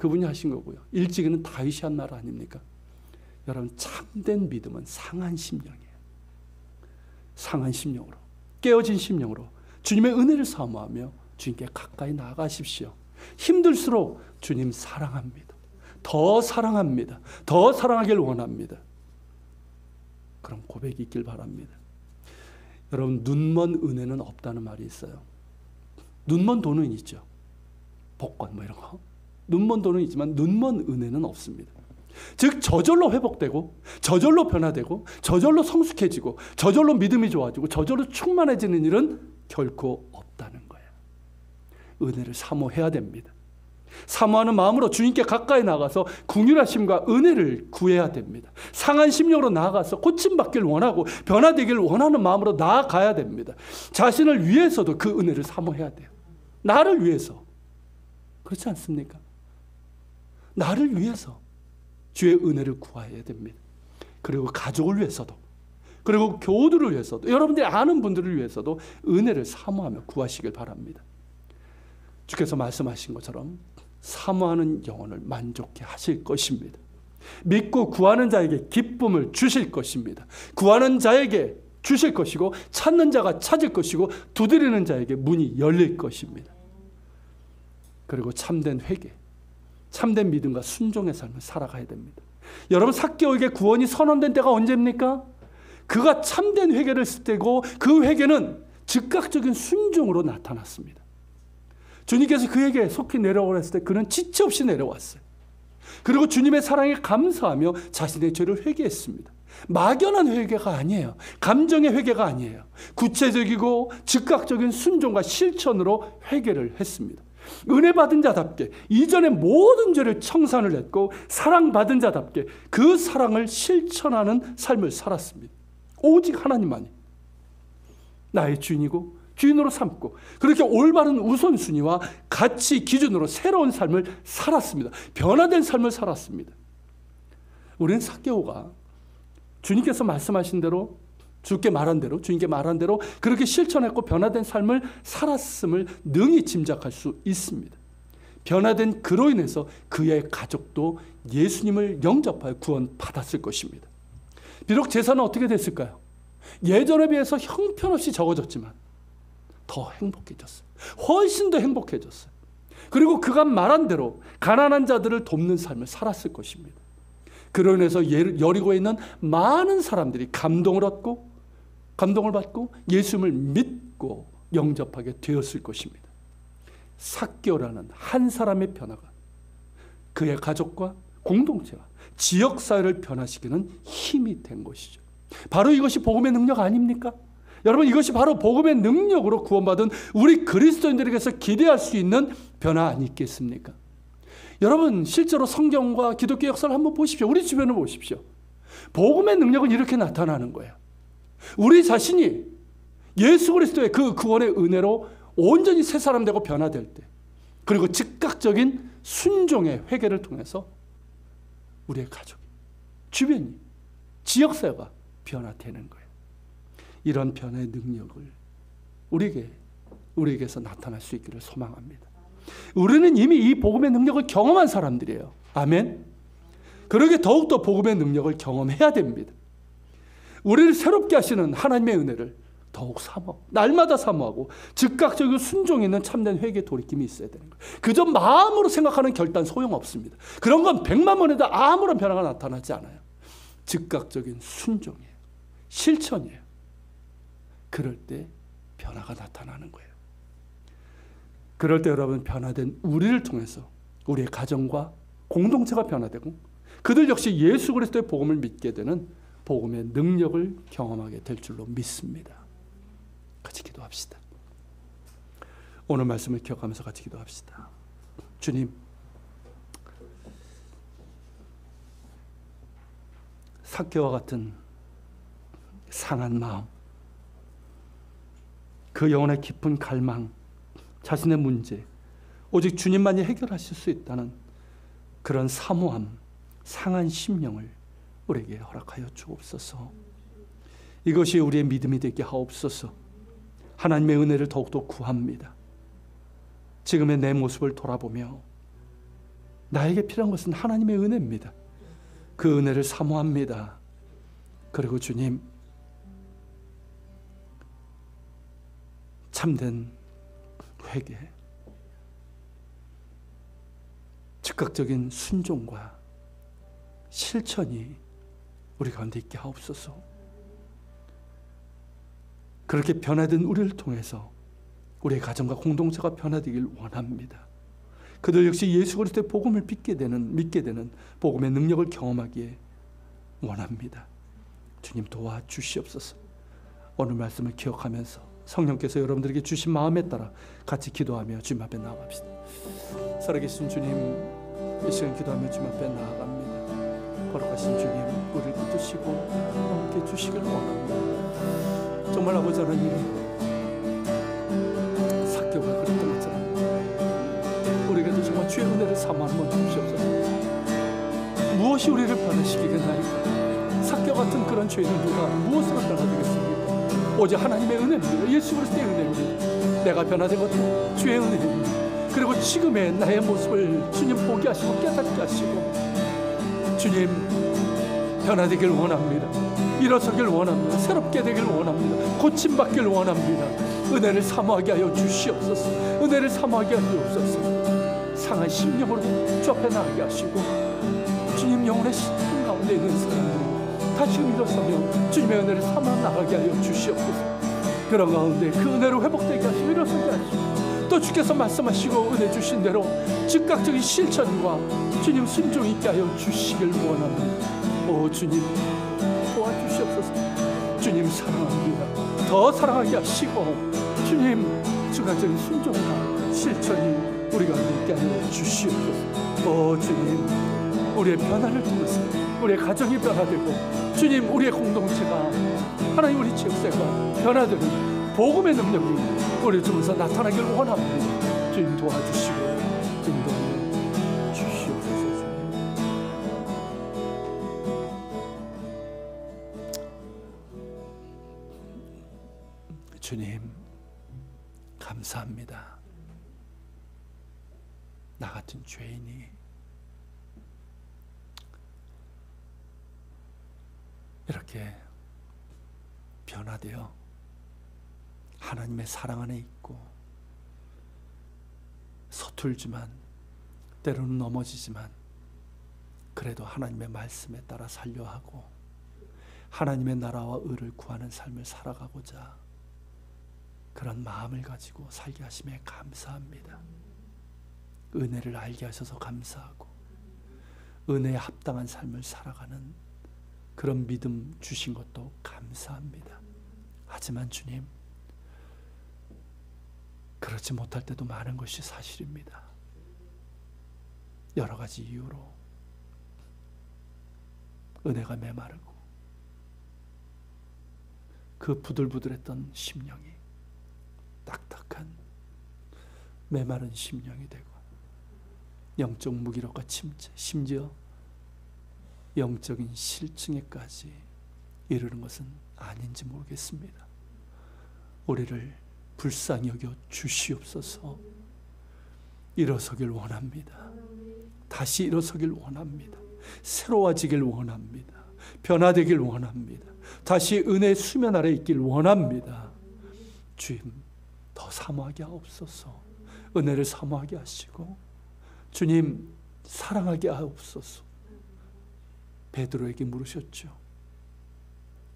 [SPEAKER 1] 그분이 하신 거고요. 일찍이는 다윗이 한 말 아닙니까? 여러분, 참된 믿음은 상한 심령이에요. 상한 심령으로, 깨어진 심령으로 주님의 은혜를 사모하며 주님께 가까이 나아가십시오. 힘들수록 주님 사랑합니다. 더 사랑합니다. 더 사랑하길 원합니다. 그런 고백이 있길 바랍니다. 여러분, 눈먼 은혜는 없다는 말이 있어요. 눈먼 돈은 있죠. 복권 뭐 이런 거. 눈먼 돈은 있지만 눈먼 은혜는 없습니다. 즉 저절로 회복되고 저절로 변화되고 저절로 성숙해지고 저절로 믿음이 좋아지고 저절로 충만해지는 일은 결코 없다는 거예요. 은혜를 사모해야 됩니다. 사모하는 마음으로 주님께 가까이 나가서 긍휼하심과 은혜를 구해야 됩니다. 상한 심령으로 나아가서 고침받기를 원하고 변화되기를 원하는 마음으로 나아가야 됩니다. 자신을 위해서도 그 은혜를 사모해야 돼요. 나를 위해서. 그렇지 않습니까? 나를 위해서 주의 은혜를 구해야 됩니다. 그리고 가족을 위해서도, 그리고 교우들을 위해서도, 여러분들이 아는 분들을 위해서도 은혜를 사모하며 구하시길 바랍니다. 주께서 말씀하신 것처럼 사모하는 영혼을 만족해 하실 것입니다. 믿고 구하는 자에게 기쁨을 주실 것입니다. 구하는 자에게 주실 것이고 찾는 자가 찾을 것이고 두드리는 자에게 문이 열릴 것입니다. 그리고 참된 회개, 참된 믿음과 순종의 삶을 살아가야 됩니다. 여러분, 삭개오에게 구원이 선언된 때가 언제입니까? 그가 참된 회개를 했을 때고 그 회개는 즉각적인 순종으로 나타났습니다. 주님께서 그에게 속히 내려오라 했을 때 그는 지체 없이 내려왔어요. 그리고 주님의 사랑에 감사하며 자신의 죄를 회개했습니다. 막연한 회개가 아니에요. 감정의 회개가 아니에요. 구체적이고 즉각적인 순종과 실천으로 회개를 했습니다. 은혜 받은 자답게 이전의 모든 죄를 청산을 했고 사랑받은 자답게 그 사랑을 실천하는 삶을 살았습니다. 오직 하나님만이 나의 주인이고 주인으로 삼고 그렇게 올바른 우선순위와 가치 기준으로 새로운 삶을 살았습니다. 변화된 삶을 살았습니다. 우리는 삭개오가 주님께서 말씀하신 대로, 주님께 말한 대로 그렇게 실천했고 변화된 삶을 살았음을 능히 짐작할 수 있습니다. 변화된 그로 인해서 그의 가족도 예수님을 영접하여 구원받았을 것입니다. 비록 재산은 어떻게 됐을까요? 예전에 비해서 형편없이 적어졌지만 더 행복해졌어요. 훨씬 더 행복해졌어요. 그리고 그가 말한 대로 가난한 자들을 돕는 삶을 살았을 것입니다. 그로 인해서 여리고에 있는 많은 사람들이 감동을 받고 예수님을 믿고 영접하게 되었을 것입니다. 삭개오라는 한 사람의 변화가 그의 가족과 공동체와 지역사회를 변화시키는 힘이 된 것이죠. 바로 이것이 복음의 능력 아닙니까? 여러분, 이것이 바로 복음의 능력으로 구원받은 우리 그리스도인들에게서 기대할 수 있는 변화 아니겠습니까? 여러분, 실제로 성경과 기독교 역사를 한번 보십시오. 우리 주변을 보십시오. 복음의 능력은 이렇게 나타나는 거예요. 우리 자신이 예수 그리스도의 그 구원의 은혜로 온전히 새 사람 되고 변화될 때, 그리고 즉각적인 순종의 회개를 통해서 우리의 가족, 주변이, 지역사회가 변화되는 거예요. 이런 변화의 능력을 우리에게서 나타날 수 있기를 소망합니다. 우리는 이미 이 복음의 능력을 경험한 사람들이에요. 아멘. 그러게 더욱더 복음의 능력을 경험해야 됩니다. 우리를 새롭게 하시는 하나님의 은혜를 더욱 날마다 사모하고 즉각적이고 순종이 있는 참된 회개 돌이킴이 있어야 되는 거예요. 그저 마음으로 생각하는 결단 소용없습니다. 그런 건 100만 번에도 아무런 변화가 나타나지 않아요. 즉각적인 순종이에요. 실천이에요. 그럴 때 변화가 나타나는 거예요. 그럴 때 여러분, 변화된 우리를 통해서 우리의 가정과 공동체가 변화되고 그들 역시 예수 그리스도의 복음을 믿게 되는 복음의 능력을 경험하게 될 줄로 믿습니다. 같이 기도합시다. 오늘 말씀을 기억하면서 같이 기도합시다. 주님, 삭개와 같은 상한 마음, 그 영혼의 깊은 갈망, 자신의 문제, 오직 주님만이 해결하실 수 있다는 그런 사모함, 상한 심령을 우리에게 허락하여 주옵소서. 이것이 우리의 믿음이 되게 하옵소서. 하나님의 은혜를 더욱더 구합니다. 지금의 내 모습을 돌아보며 나에게 필요한 것은 하나님의 은혜입니다. 그 은혜를 사모합니다. 그리고 주님, 참된 회개, 즉각적인 순종과 실천이 우리 가운데 있게 하옵소서. 그렇게 변화된 우리를 통해서 우리의 가정과 공동체가 변화되길 원합니다. 그들 역시 예수 그리스도의 복음을 믿게 되는 복음의 능력을 경험하기에 원합니다. 주님 도와주시옵소서. 오늘 말씀을 기억하면서 성령께서 여러분들에게 주신 마음에 따라 같이 기도하며 주님 앞에 나아갑시다. 살아계신 주님, 이 시간 기도하며 주님 앞에 나아갑니다. 거룩하신 주님, 우리를 붙드시고 함께 주시길 원합니다. 정말 아버지 하나님, 삭개오가 그랬던 것처럼 우리에게도 정말 주의 은혜를 사모하는 것 주시옵소서. 무엇이 우리를 변화시키겠나이까? 삭개오 같은 그런 죄인은 누가 무엇으로 변화되겠습니까? 오직 하나님의 은혜입니다. 예수 그리스도의 은혜입니다. 내가 변화된 것은 주의 은혜입니다. 그리고 지금의 나의 모습을 주님 보게 하시고 깨닫게 하시고, 주님 변화되길 원합니다. 일어서길 원합니다. 새롭게 되길 원합니다. 고침받길 원합니다. 은혜를 사모하게 하여 주시옵소서. 은혜를 사모하게 하여 주옵소서. 상한 심령으로 주 앞에 나가게 하시고, 주님 영혼의 심령 가운데 있는 사람들 다시금 일어서며 주님의 은혜를 삼아 나가게 하여 주시옵소서. 그런 가운데 그 은혜로 회복되게 하시고 일어서게 하시고, 또 주께서 말씀하시고 은혜 주신 대로 즉각적인 실천과 주님 순종 있게 하여 주시길 원합니다. 오 주님 도와주시옵소서. 주님 사랑합니다. 더 사랑하게 하시고, 주님 즉각적인 순종과 실천이 우리가 있게 하여 주시옵소서. 오 주님, 우리의 변화를 통해서 우리의 가정이 변화되고, 주님 우리의 공동체가, 하나님 우리 지역사회가 변화되는 복음의 능력이 우리를 통해서 나타나길 원합니다. 주님 도와주시고 인도해 주시옵소서. 주님 감사합니다. 나 같은 죄인이 이렇게 변화되어 하나님의 사랑 안에 있고, 서툴지만 때로는 넘어지지만 그래도 하나님의 말씀에 따라 살려 하고 하나님의 나라와 의를 구하는 삶을 살아가고자 그런 마음을 가지고 살게 하심에 감사합니다. 은혜를 알게 하셔서 감사하고 은혜에 합당한 삶을 살아가는 그런 믿음 주신 것도 감사합니다. 하지만 주님, 그렇지 못할 때도 많은 것이 사실입니다. 여러 가지 이유로 은혜가 메마르고 그 부들부들했던 심령이 딱딱한 메마른 심령이 되고, 영적 무기력과 침체, 심지어 영적인 실증에까지 이르는 것은 아닌지 모르겠습니다. 우리를 불쌍히 여겨 주시옵소서. 일어서길 원합니다. 다시 일어서길 원합니다. 새로워지길 원합니다. 변화되길 원합니다. 다시 은혜의 수면 아래 있길 원합니다. 주님 더 사모하게 하옵소서. 은혜를 사모하게 하시고 주님 사랑하게 하옵소서. 베드로에게 물으셨죠.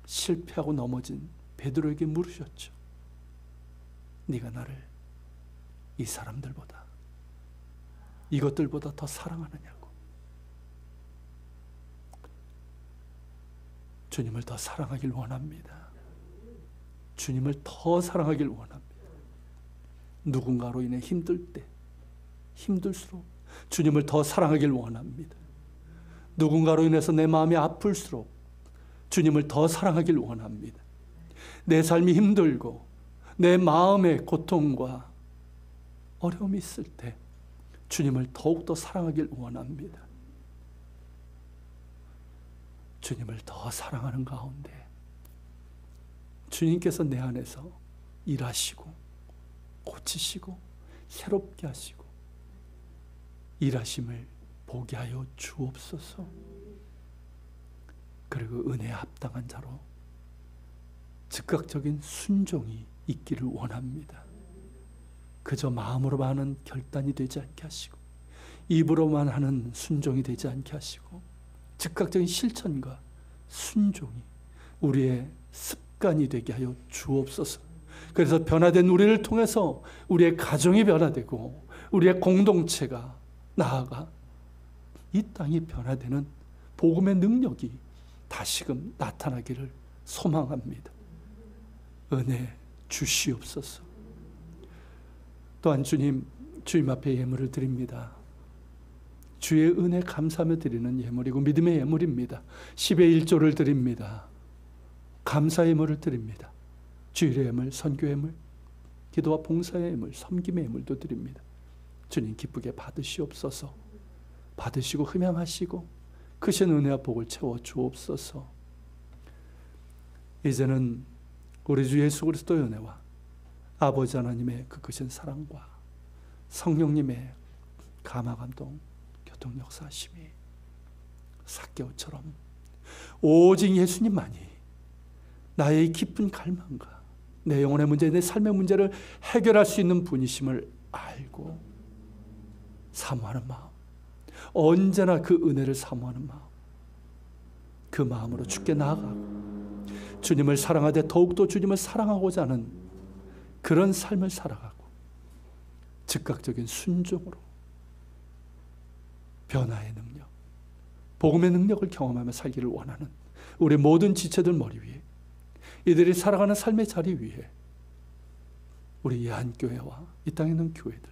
[SPEAKER 1] 실패하고 넘어진 베드로에게 물으셨죠. 네가 나를 이 사람들보다, 이것들보다 더 사랑하느냐고. 주님을 더 사랑하길 원합니다. 주님을 더 사랑하길 원합니다. 누군가로 인해 힘들 때, 힘들수록 주님을 더 사랑하길 원합니다. 누군가로 인해서 내 마음이 아플수록 주님을 더 사랑하길 원합니다. 내 삶이 힘들고 내 마음의 고통과 어려움이 있을 때 주님을 더욱더 사랑하길 원합니다. 주님을 더 사랑하는 가운데 주님께서 내 안에서 일하시고 고치시고 새롭게 하시고 일하심을 보게 하여 주옵소서. 그리고 은혜에 합당한 자로 즉각적인 순종이 있기를 원합니다. 그저 마음으로만 하는 결단이 되지 않게 하시고 입으로만 하는 순종이 되지 않게 하시고 즉각적인 실천과 순종이 우리의 습관이 되게 하여 주옵소서. 그래서 변화된 우리를 통해서 우리의 가정이 변화되고 우리의 공동체가 나아가 이 땅이 변화되는 복음의 능력이 다시금 나타나기를 소망합니다. 은혜 주시옵소서. 또한 주님 앞에 예물을 드립니다. 주의 은혜 감사하며 드리는 예물이고 믿음의 예물입니다. 10의 1조를 드립니다. 감사 예물을 드립니다. 주일의 예물, 선교 예물, 기도와 봉사의 예물, 섬김의 예물도 드립니다. 주님 기쁘게 받으시옵소서. 받으시고 흠양하시고 크신 은혜와 복을 채워 주옵소서. 이제는 우리 주 예수 그리스도의 은혜와 아버지 하나님의 그 크신 사랑과 성령님의 감화 감동 교통 역사하심이 삭개오처럼 오직 예수님만이 나의 깊은 갈망과 내 영혼의 문제, 내 삶의 문제를 해결할 수 있는 분이심을 알고 사모하는 마음, 언제나 그 은혜를 사모하는 마음, 그 마음으로 주께 나아가고 주님을 사랑하되 더욱더 주님을 사랑하고자 하는 그런 삶을 살아가고 즉각적인 순종으로 변화의 능력, 복음의 능력을 경험하며 살기를 원하는 우리 모든 지체들 머리 위에, 이들이 살아가는 삶의 자리 위에 우리 예한교회와 이 땅에 있는 교회들,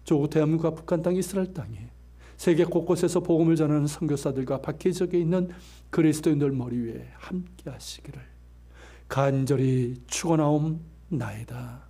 [SPEAKER 1] 조국 대한민국과 북한 땅, 이스라엘 땅에 세계 곳곳에서 복음을 전하는 선교사들과 박해지역에 있는 그리스도인들 머리 위에 함께 하시기를 간절히 축원하옵나이다.